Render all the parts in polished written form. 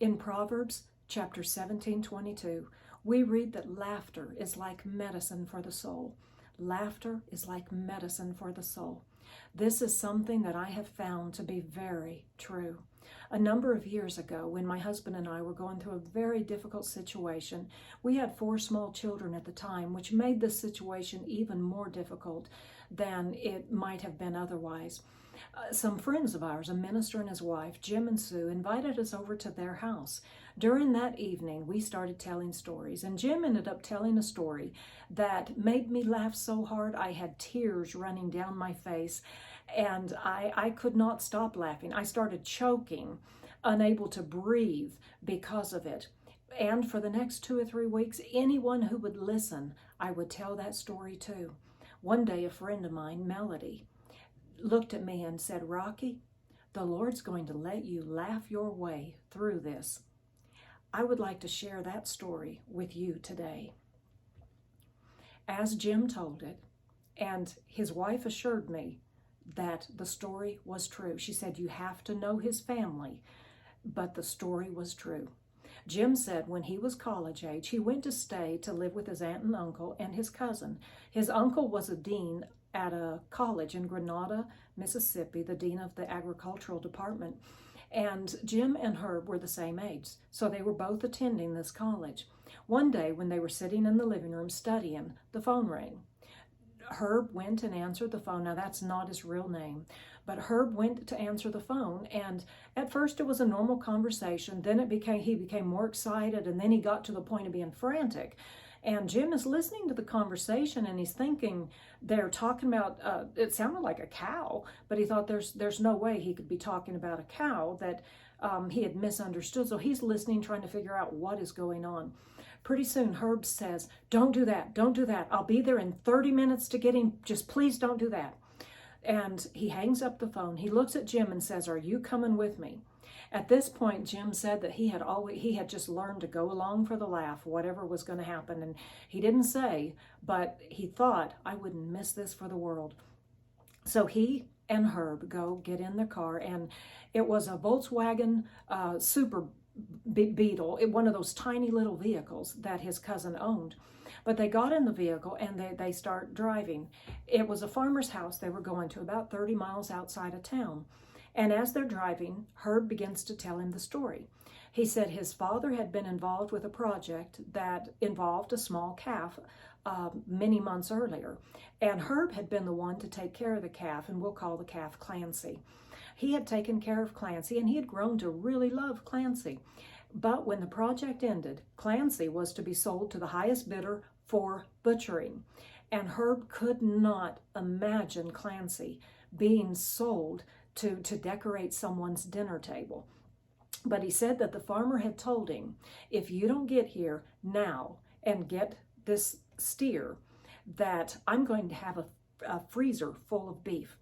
In Proverbs chapter 17:22, we read that laughter is like medicine for the soul. Laughter is like medicine for the soul. This is something that I have found to be very true. A number of years ago, when my husband and I were going through a very difficult situation, we had 4 small children at the time, which made this situation even more difficult than it might have been otherwise. Some friends of ours, a minister and his wife, Jim and Sue, invited us over to their house. During that evening, we started telling stories, and Jim ended up telling a story that made me laugh so hard I had tears running down my face, and I could not stop laughing. I started choking, unable to breathe because of it. And for the next 2 or 3 weeks, anyone who would listen, I would tell that story to. One day, a friend of mine, Melody, looked at me and said, "Rockie, the Lord's going to let you laugh your way through this." I would like to share that story with you today. As Jim told it, and his wife assured me that the story was true. She said, "You have to know his family," but the story was true. Jim said when he was college age, he went to stay to live with his aunt and uncle and his cousin. His uncle was a dean at a college in Grenada, Mississippi, the dean of the agricultural department. And Jim and Herb were the same age, so they were both attending this college. One day when they were sitting in the living room studying, the phone rang. Herb went and answered the phone. Now, that's not his real name, but Herb went to answer the phone, and at first it was a normal conversation. Then he became more excited, and then he got to the point of being frantic. And Jim is listening to the conversation, and he's thinking they're talking about, it sounded like a cow, but he thought there's no way he could be talking about a cow, that he had misunderstood. So he's listening, trying to figure out what is going on. Pretty soon, Herb says, don't do that. I'll be there in 30 minutes to get him. Just please don't do that." And he hangs up the phone. He looks at Jim and says, "Are you coming with me?" At this point, Jim said that he had just learned to go along for the laugh, whatever was going to happen. And he didn't say, but he thought, "I wouldn't miss this for the world." So he and Herb go get in the car, and it was a Volkswagen Super Beetle, one of those tiny little vehicles that his cousin owned. But they got in the vehicle and they start driving. It was a farmer's house they were going to, about 30 miles outside of town. And as they're driving, Herb begins to tell him the story. He said his father had been involved with a project that involved a small calf many months earlier. And Herb had been the one to take care of the calf, and we'll call the calf Clancy. He had taken care of Clancy, and he had grown to really love Clancy. But when the project ended, Clancy was to be sold to the highest bidder for butchering. And Herb could not imagine Clancy being sold to decorate someone's dinner table. But he said that the farmer had told him, "If you don't get here now and get this steer, that I'm going to have a freezer full of beef."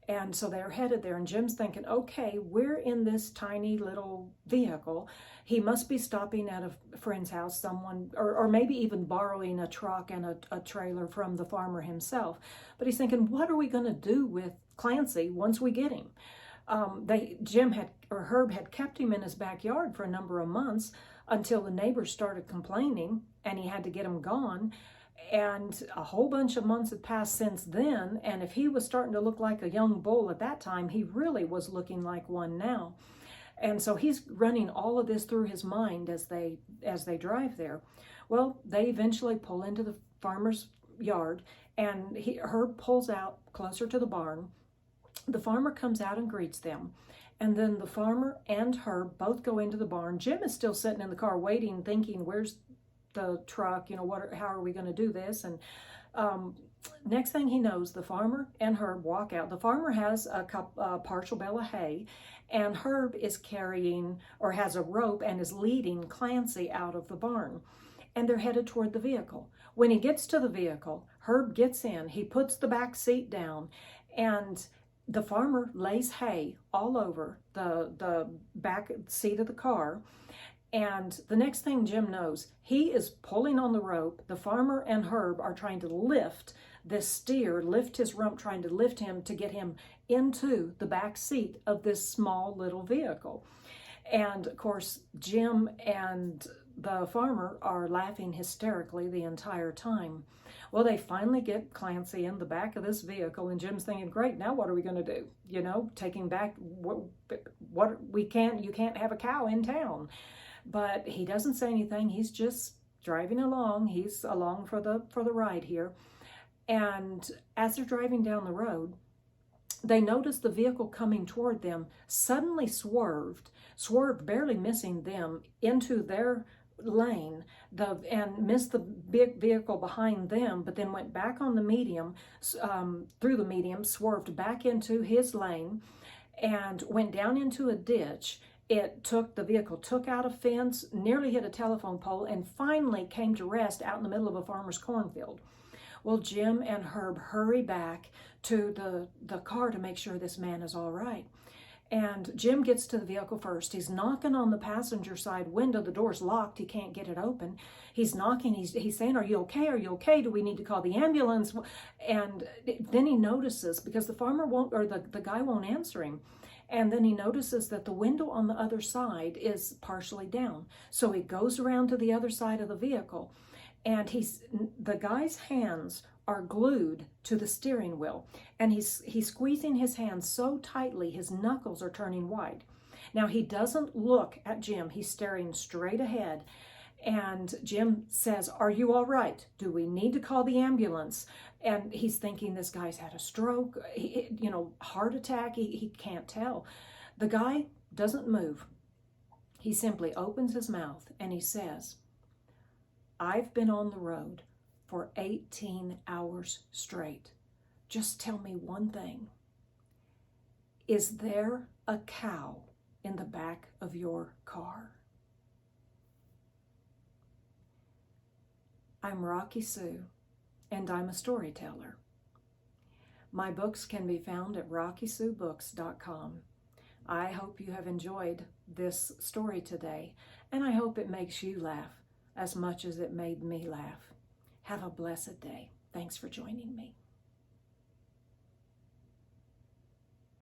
And so they're headed there, and Jim's thinking, okay, we're in this tiny little vehicle. He must be stopping at a friend's house, someone, or maybe even borrowing a truck and a trailer from the farmer himself. But he's thinking, what are we going to do with Clancy once we get him? Herb had kept him in his backyard for a number of months until the neighbors started complaining, and he had to get him gone. And a whole bunch of months had passed since then, and if he was starting to look like a young bull at that time, he really was looking like one now. And so he's running all of this through his mind as they drive there. Well, they eventually pull into the farmer's yard, and Herb pulls out closer to the barn. The farmer comes out and greets them. And then the farmer and Herb both go into the barn. Jim is still sitting in the car waiting, thinking, where's the truck, how are we going to do this? And next thing he knows, the farmer and Herb walk out. The farmer has a partial bale of hay, and Herb is carrying, or has a rope, and is leading Clancy out of the barn. And they're headed toward the vehicle. When he gets to the vehicle, Herb gets in, he puts the back seat down, and the farmer lays hay all over the back seat of the car. And the next thing Jim knows, he is pulling on the rope. The farmer and Herb are trying to lift this steer, lift his rump, trying to lift him to get him into the back seat of this small little vehicle. And of course, Jim and the farmer are laughing hysterically the entire time. Well, they finally get Clancy in the back of this vehicle, and Jim's thinking, great, now what are we going to do? You know, taking back what we can't, you can't have a cow in town. But he doesn't say anything. He's just driving along. He's along for the ride here. And as they're driving down the road, they noticed the vehicle coming toward them suddenly swerved, barely missing them into their lane, and missed the big vehicle behind them, but then went back on the medium, through the medium, swerved back into his lane, and went down into a ditch. The vehicle took out a fence, nearly hit a telephone pole, and finally came to rest out in the middle of a farmer's cornfield. Well, Jim and Herb hurry back to the car to make sure this man is all right. And Jim gets to the vehicle first. He's knocking on the passenger side window. The door's locked. He can't get it open. He's knocking. He's saying, are you okay? Are you okay? Do we need to call the ambulance? And then he notices, because the farmer won't, or the guy won't answer him. And then he notices that the window on the other side is partially down. So he goes around to the other side of the vehicle, and the guy's hands are glued to the steering wheel, and he's squeezing his hands so tightly his knuckles are turning white. Now, he doesn't look at Jim. He's staring straight ahead. And Jim says, are you all right? Do we need to call the ambulance? And he's thinking this guy's had a stroke, heart attack. He can't tell. The guy doesn't move. He simply opens his mouth and he says, I've been on the road for 18 hours straight. Just tell me one thing. Is there a cow in the back of your car? I'm Rockie Sue, and I'm a storyteller. My books can be found at rockiesubooks.com. I hope you have enjoyed this story today, and I hope it makes you laugh as much as it made me laugh. Have a blessed day. Thanks for joining me.